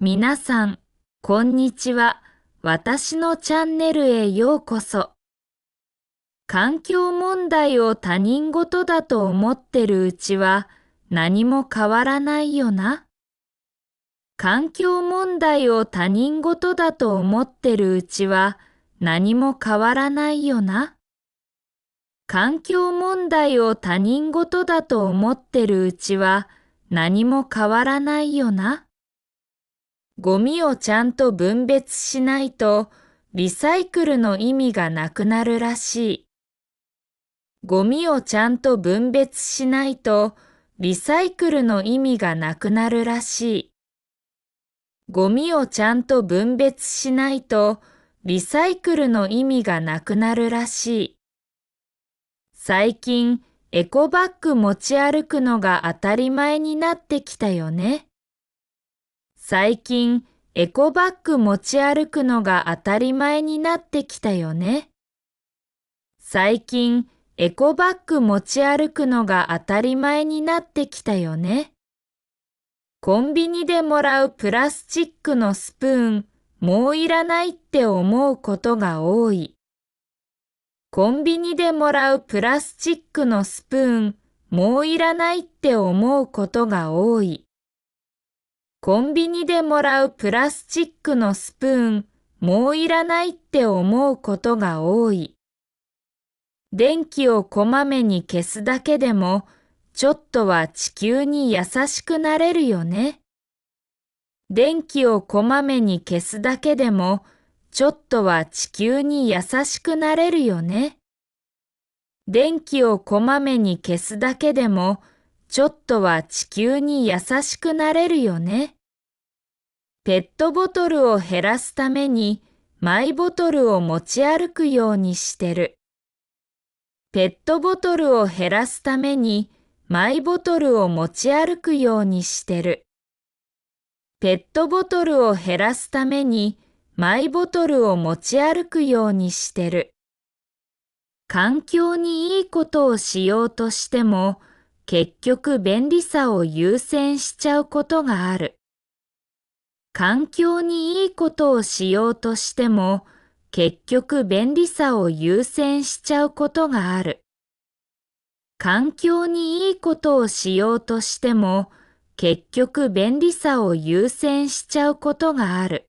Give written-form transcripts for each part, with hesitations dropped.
皆さん、こんにちは。私のチャンネルへようこそ。環境問題を他人事だと思ってるうちは何も変わらないよな。環境問題を他人事だと思ってるうちは何も変わらないよな。環境問題を他人事だと思ってるうちは何も変わらないよな。ゴミをちゃんと分別しないとリサイクルの意味がなくなるらしい。ゴミをちゃんと分別しないとリサイクルの意味がなくなるらしい。ゴミをちゃんと分別しないとリサイクルの意味がなくなるらしい。最近エコバッグ持ち歩くのが当たり前になってきたよね。最近エコバッグ持ち歩くのが当たり前になってきたよね。最近エコバッグ持ち歩くのが当たり前になってきたよね。コンビニでもらうプラスチックのスプーン、もういらないって思うことが多い。コンビニでもらうプラスチックのスプーン、もういらないって思うことが多い。コンビニでもらうプラスチックのスプーン、もういらないって思うことが多い。電気をこまめに消すだけでも、ちょっとは地球に優しくなれるよね。電気をこまめに消すだけでも、ちょっとは地球に優しくなれるよね。電気をこまめに消すだけでも、ちょっとは地球に優しくなれるよね。ペットボトルを減らすためにマイボトルを持ち歩くようにしてる。ペットボトルを減らすためにマイボトルを持ち歩くようにしてる。ペットボトルを減らすためにマイボトルを持ち歩くようにしてる。環境にいいことをしようとしても、結局便利さを優先しちゃうことがある。環境にいいことをしようとしても、結局便利さを優先しちゃうことがある。環境にいいことをしようとしても、結局便利さを優先しちゃうことがある。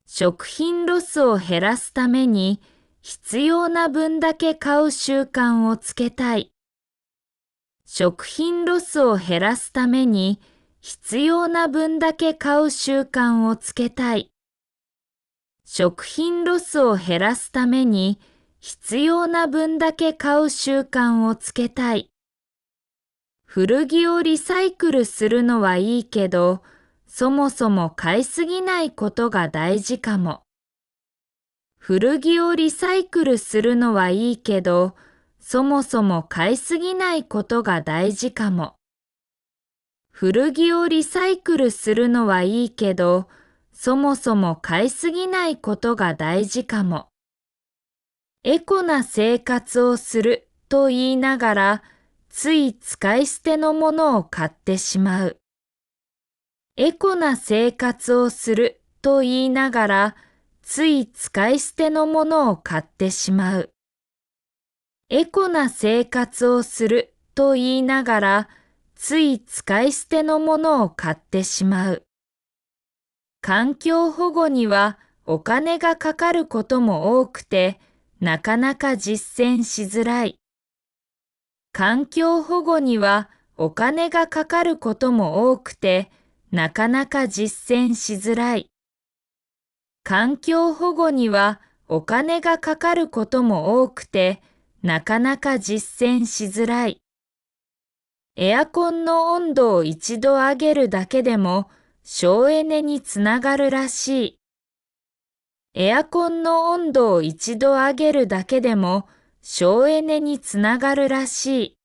食品ロスを減らすために、必要な分だけ買う習慣をつけたい。食品ロスを減らすために、必要な分だけ買う習慣をつけたい。食品ロスを減らすために、必要な分だけ買う習慣をつけたい。古着をリサイクルするのはいいけど、そもそも買いすぎないことが大事かも。古着をリサイクルするのはいいけど、そもそも買いすぎないことが大事かも。古着をリサイクルするのはいいけど、そもそも買いすぎないことが大事かも。エコな生活をすると言いながら、つい使い捨てのものを買ってしまう。エコな生活をすると言いながら、つい使い捨てのものを買ってしまう。エコな生活をすると言いながら、つい使い捨てのものを買ってしまう。環境保護にはお金がかかることも多くて、なかなか実践しづらい。環境保護にはお金がかかることも多くて、なかなか実践しづらい。環境保護にはお金がかかることも多くて、なかなか実践しづらい。エアコンの温度を一度上げるだけでも省エネにつながるらしい。エアコンの温度を一度上げるだけでも省エネにつながるらしい。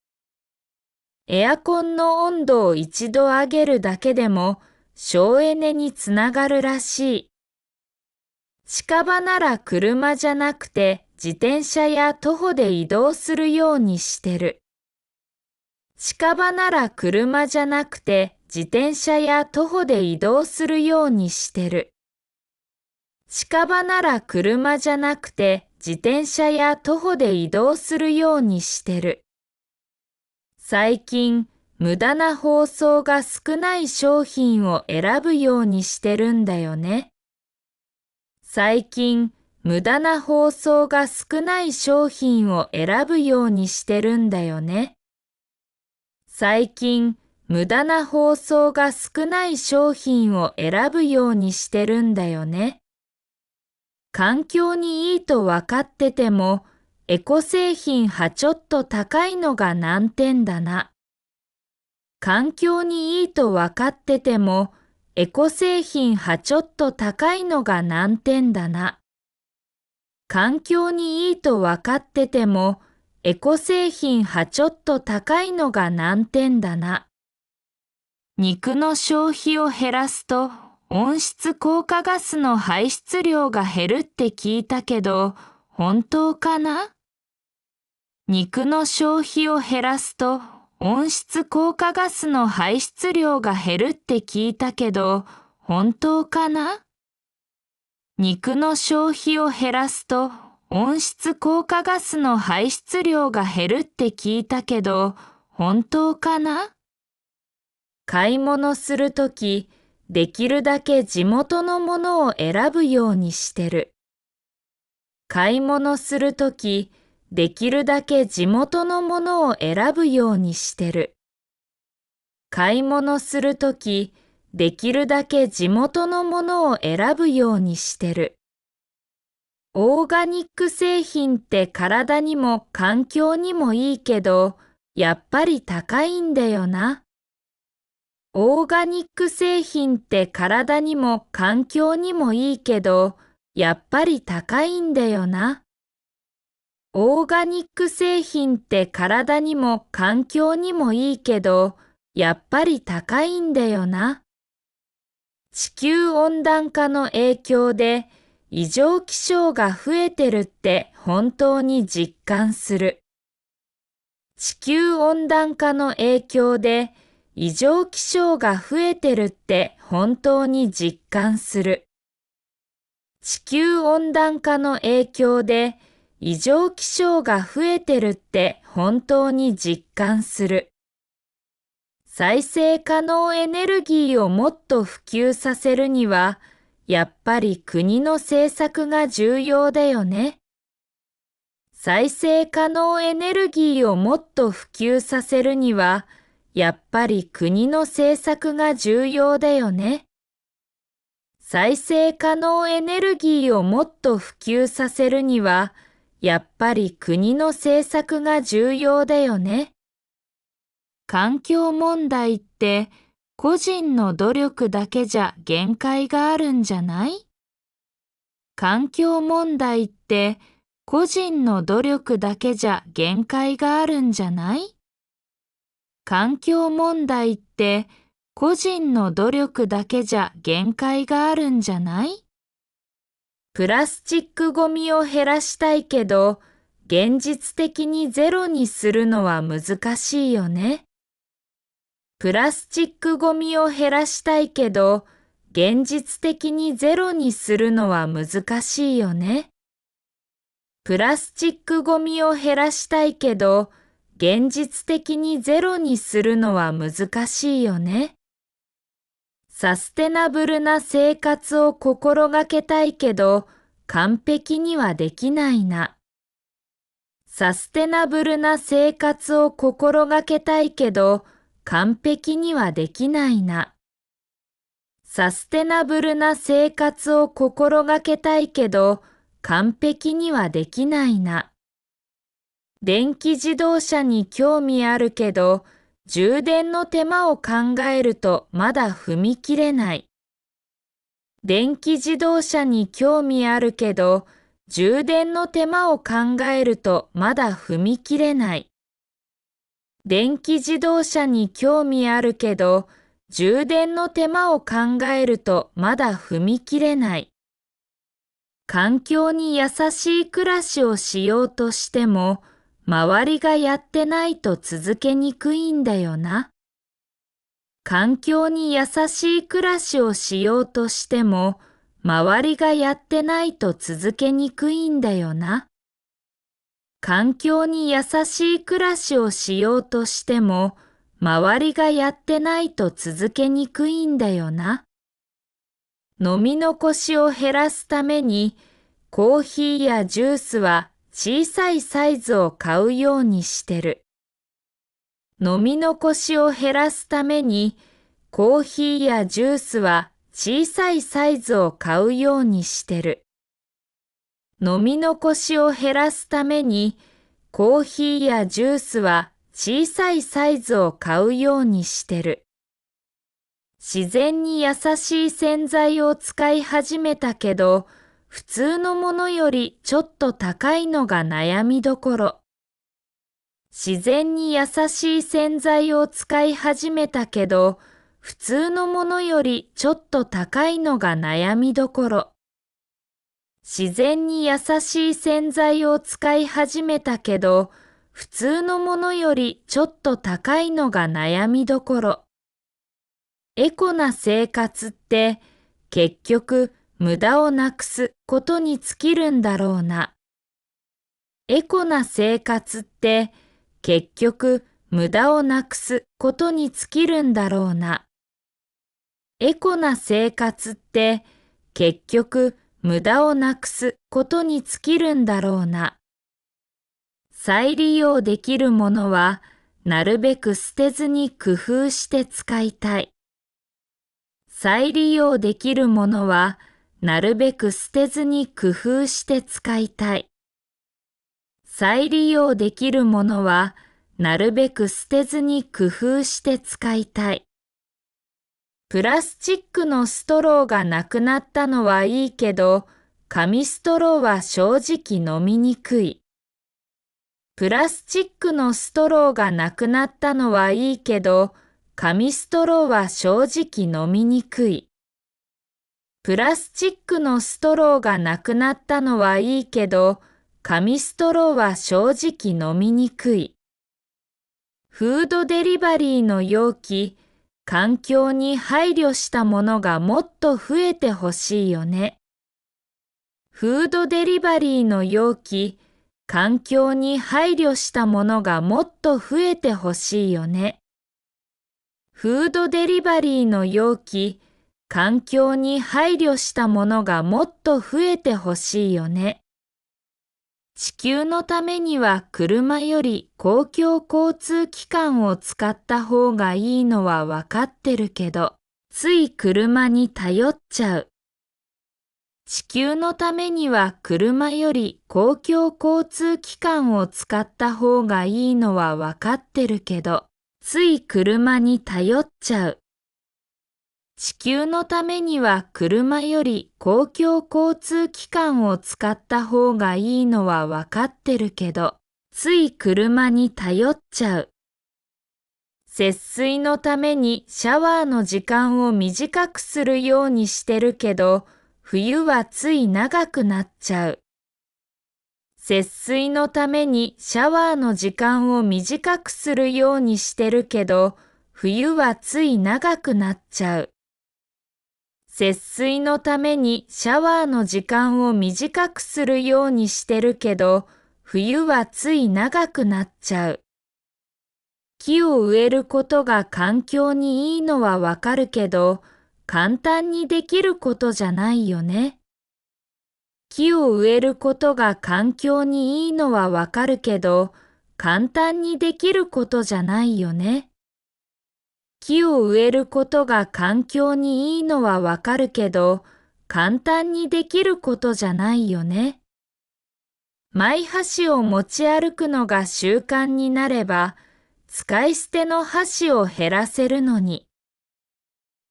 エアコンの温度を一度上げるだけでも省エネにつながるらしい。近場なら車じゃなくて自転車や徒歩で移動するようにしてる。近場なら車じゃなくて自転車や徒歩で移動するようにしてる。近場なら車じゃなくて自転車や徒歩で移動するようにしてる。最近、無駄な包装が少ない商品を選ぶようにしてるんだよね。最近、無駄な包装が少ない商品を選ぶようにしてるんだよね。最近、無駄な包装が少ない商品を選ぶようにしてるんだよね。環境にいいとわかってても、エコ製品はちょっと高いのが難点だな。環境にいいとわかってても、エコ製品はちょっと高いのが難点だな。環境にいいとわかってても、エコ製品はちょっと高いのが難点だな。肉の消費を減らすと、温室効果ガスの排出量が減るって聞いたけど、本当かな？肉の消費を減らすと、温室効果ガスの排出量が減るって聞いたけど、本当かな？肉の消費を減らすと、温室効果ガスの排出量が減るって聞いたけど、本当かな？買い物するとき、できるだけ地元のものを選ぶようにしてる。買い物するとき、できるだけ地元のものを選ぶようにしてる。買い物するとき、できるだけ地元のものを選ぶようにしてる。オーガニック製品って体にも環境にもいいけど、やっぱり高いんだよな。オーガニック製品って体にも環境にもいいけど、やっぱり高いんだよな。オーガニック製品って体にも環境にもいいけど、やっぱり高いんだよな。地球温暖化の影響で異常気象が増えてるって本当に実感する。地球温暖化の影響で異常気象が増えてるって本当に実感する。地球温暖化の影響で異常気象が増えてるって本当に実感する。再生可能エネルギーをもっと普及させるには、やっぱり国の政策が重要だよね。再生可能エネルギーをもっと普及させるには、やっぱり国の政策が重要だよね。再生可能エネルギーをもっと普及させるには、やっぱり国の政策が重要だよね。環境問題って個人の努力だけじゃ限界があるんじゃない？環境問題って個人の努力だけじゃ限界があるんじゃない？環境問題って個人の努力だけじゃ限界があるんじゃない？プラスチックごみを減らしたいけど、現実的にゼロにするのは難しいよね。プラスチックごみを減らしたいけど、現実的にゼロにするのは難しいよね。プラスチックごみを減らしたいけど、現実的にゼロにするのは難しいよね。サステナブルな生活を心がけたいけど、完璧にはできないな。サステナブルな生活を心がけたいけど、完璧にはできないな。サステナブルな生活を心がけたいけど、完璧にはできないな。電気自動車に興味あるけど、充電の手間を考えるとまだ踏み切れない。電気自動車に興味あるけど、充電の手間を考えるとまだ踏み切れない。電気自動車に興味あるけど、充電の手間を考えるとまだ踏み切れない。環境に優しい暮らしをしようとしても、周りがやってないと続けにくいんだよな。環境に優しい暮らしをしようとしても、周りがやってないと続けにくいんだよな。環境に優しい暮らしをしようとしても、周りがやってないと続けにくいんだよな。飲み残しを減らすために、コーヒーやジュースは小さいサイズを買うようにしてる。飲み残しを減らすために、コーヒーやジュースは小さいサイズを買うようにしてる。飲み残しを減らすために、コーヒーやジュースは小さいサイズを買うようにしてる。自然に優しい洗剤を使い始めたけど、普通のものよりちょっと高いのが悩みどころ。自然に優しい洗剤を使い始めたけど、普通のものよりちょっと高いのが悩みどころ。自然に優しい洗剤を使い始めたけど、普通のものよりちょっと高いのが悩みどころ。エコな生活って結局無駄をなくすことに尽きるんだろうな。エコな生活って結局無駄をなくすことに尽きるんだろうな。エコな生活って結局無駄をなくすことに尽きるんだろうな。再利用できるものはなるべく捨てずに工夫して使いたい。再利用できるものはなるべく捨てずに工夫して使いたい。再利用できるものはなるべく捨てずに工夫して使いたい。プラスチックのストローがなくなったのはいいけど、紙ストローは正直飲みにくい。プラスチックのストローがなくなったのはいいけど、紙ストローは正直飲みにくい。プラスチックのストローがなくなったのはいいけど、紙ストローは正直飲みにくい。フードデリバリーの容器、環境に配慮したものがもっと増えてほしいよね。フードデリバリーの容器、環境に配慮したものがもっと増えてほしいよね。フードデリバリーの容器、環境に配慮したものがもっと増えてほしいよね。地球のためには車より公共交通機関を使った方がいいのはわかってるけど、つい車に頼っちゃう。地球のためには車より公共交通機関を使った方がいいのはわかってるけど、つい車に頼っちゃう。地球のためには車より公共交通機関を使った方がいいのはわかってるけど、つい車に頼っちゃう。節水のためにシャワーの時間を短くするようにしてるけど、冬はつい長くなっちゃう。節水のためにシャワーの時間を短くするようにしてるけど、冬はつい長くなっちゃう。節水のためにシャワーの時間を短くするようにしてるけど、冬はつい長くなっちゃう。木を植えることが環境にいいのはわかるけど、簡単にできることじゃないよね。木を植えることが環境にいいのはわかるけど、簡単にできることじゃないよね。木を植えることが環境にいいのはわかるけど、簡単にできることじゃないよね。マイ箸を持ち歩くのが習慣になれば、使い捨ての箸を減らせるのに。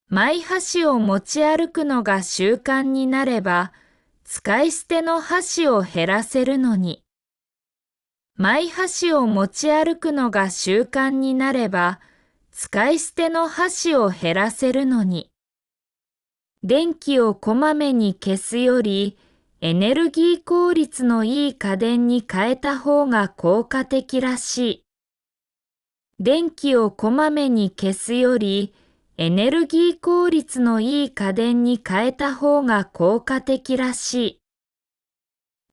マイ箸を持ち歩くのが習慣になれば、使い捨ての箸を減らせるのに。マイ箸を持ち歩くのが習慣になれば、使い捨ての箸を減らせるのに。電気をこまめに消すより、エネルギー効率のいい家電に変えた方が効果的らしい。電気をこまめに消すより、エネルギー効率のいい家電に変えた方が効果的らしい。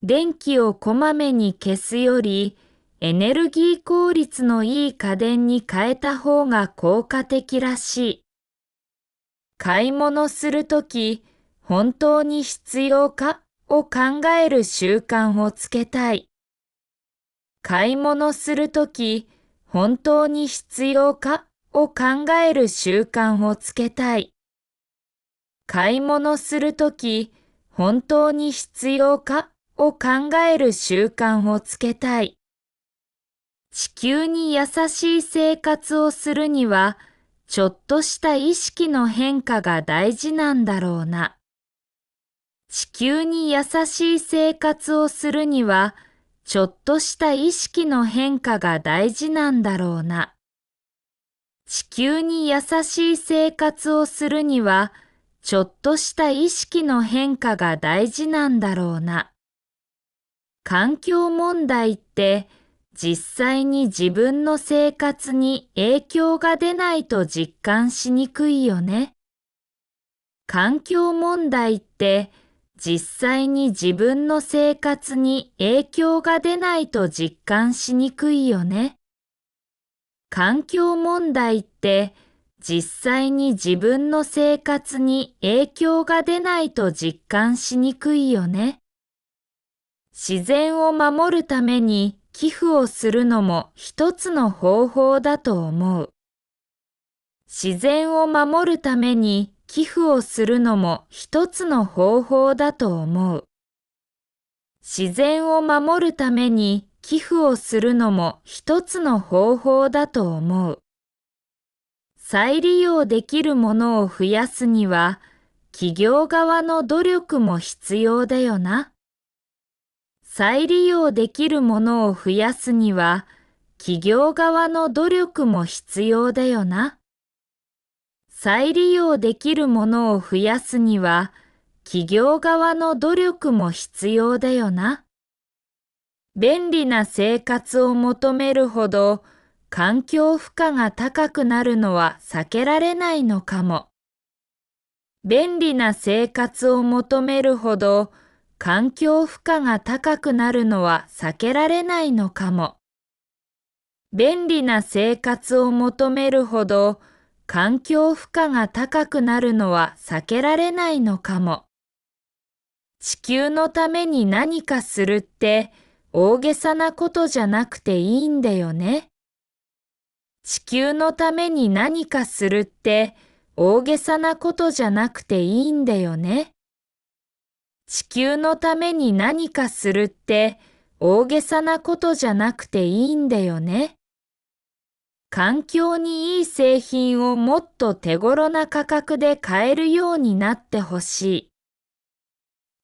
電気をこまめに消すより、エネルギー効率のいい家電に変えた方が効果的らしい。買い物するとき、本当に必要かを考える習慣をつけたい。買い物するとき、本当に必要かを考える習慣をつけたい。買い物するとき、本当に必要かを考える習慣をつけたい。地球に優しい生活をするには、ちょっとした意識の変化が大事なんだろうな。地球に優しい生活をするには、ちょっとした意識の変化が大事なんだろうな。地球に優しい生活をするには、ちょっとした意識の変化が大事なんだろうな。環境問題って実際に自分の生活に影響が出ないと実感しにくいよね。環境問題って実際に自分の生活に影響が出ないと実感しにくいよね。環境問題って実際に自分の生活に影響が出ないと実感しにくいよね。自然を守るために寄付をするのも一つの方法だと思う。自然を守るために寄付をするのも一つの方法だと思う。自然を守るために寄付をするのも一つの方法だと思う。再利用できるものを増やすには、企業側の努力も必要だよな。再利用できるものを増やすには、企業側の努力も必要だよな。再利用できるものを増やすには、企業側の努力も必要だよな。便利な生活を求めるほど、環境負荷が高くなるのは避けられないのかも。便利な生活を求めるほど、環境負荷が高くなるのは避けられないのかも。便利な生活を求めるほど、環境負荷が高くなるのは避けられないのかも。地球のために何かするって大げさなことじゃなくていいんだよね。地球のために何かするって大げさなことじゃなくていいんだよね。地球のために何かするって大げさなことじゃなくていいんだよね。環境にいい製品をもっと手頃な価格で買えるようになってほしい。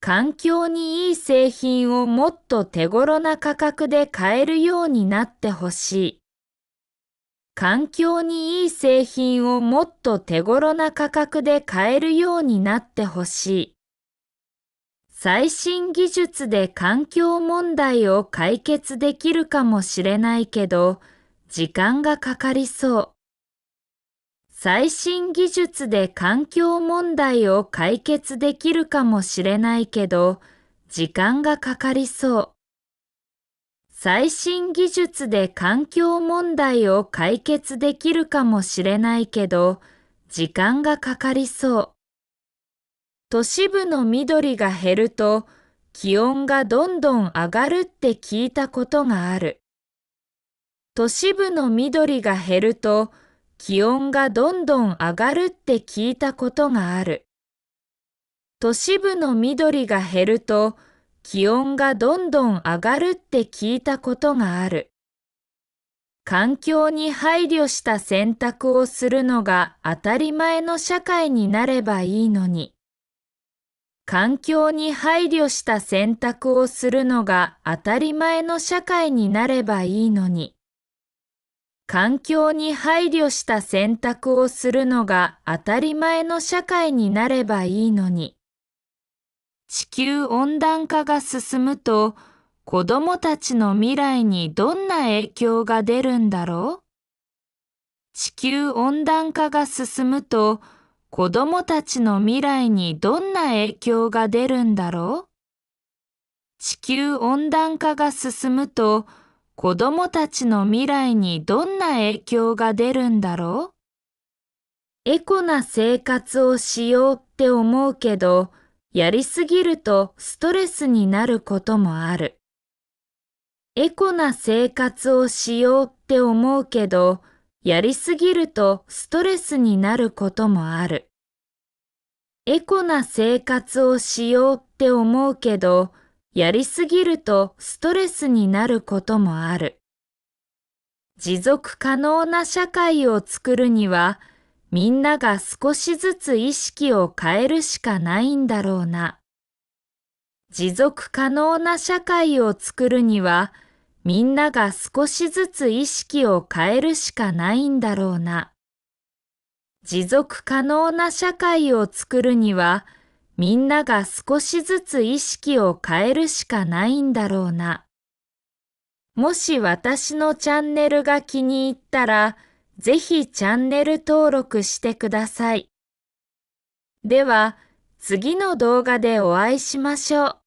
環境にいい製品をもっと手頃な価格で買えるようになってほしい。環境にいい製品をもっと手頃な価格で買えるようになってほしい。最新技術で環境問題を解決できるかもしれないけど、時間がかかりそう。最新技術で環境問題を解決できるかもしれないけど、時間がかかりそう。最新技術で環境問題を解決できるかもしれないけど、時間がかかりそう。都市部の緑が減ると気温がどんどん上がるって聞いたことがある。都市部の緑が減ると気温がどんどん上がるって聞いたことがある。都市部の緑が減ると気温がどんどん上がるって聞いたことがある。環境に配慮した選択をするのが当たり前の社会になればいいのに。環境に配慮した選択をするのが当たり前の社会になればいいのに。環境に配慮した選択をするのが当たり前の社会になればいいのに。地球温暖化が進むと、子供たちの未来にどんな影響が出るんだろう？地球温暖化が進むと、子供たちの未来にどんな影響が出るんだろう？地球温暖化が進むと、子供たちの未来にどんな影響が出るんだろう？エコな生活をしようって思うけど、やりすぎるとストレスになることもある。エコな生活をしようって思うけど、やりすぎるとストレスになることもある。エコな生活をしようって思うけど、やりすぎるとストレスになることもある。持続可能な社会を作るには、みんなが少しずつ意識を変えるしかないんだろうな。持続可能な社会を作るには、みんなが少しずつ意識を変えるしかないんだろうな。持続可能な社会を作るには、みんなが少しずつ意識を変えるしかないんだろうな。もし私のチャンネルが気に入ったら、ぜひチャンネル登録してください。では、次の動画でお会いしましょう。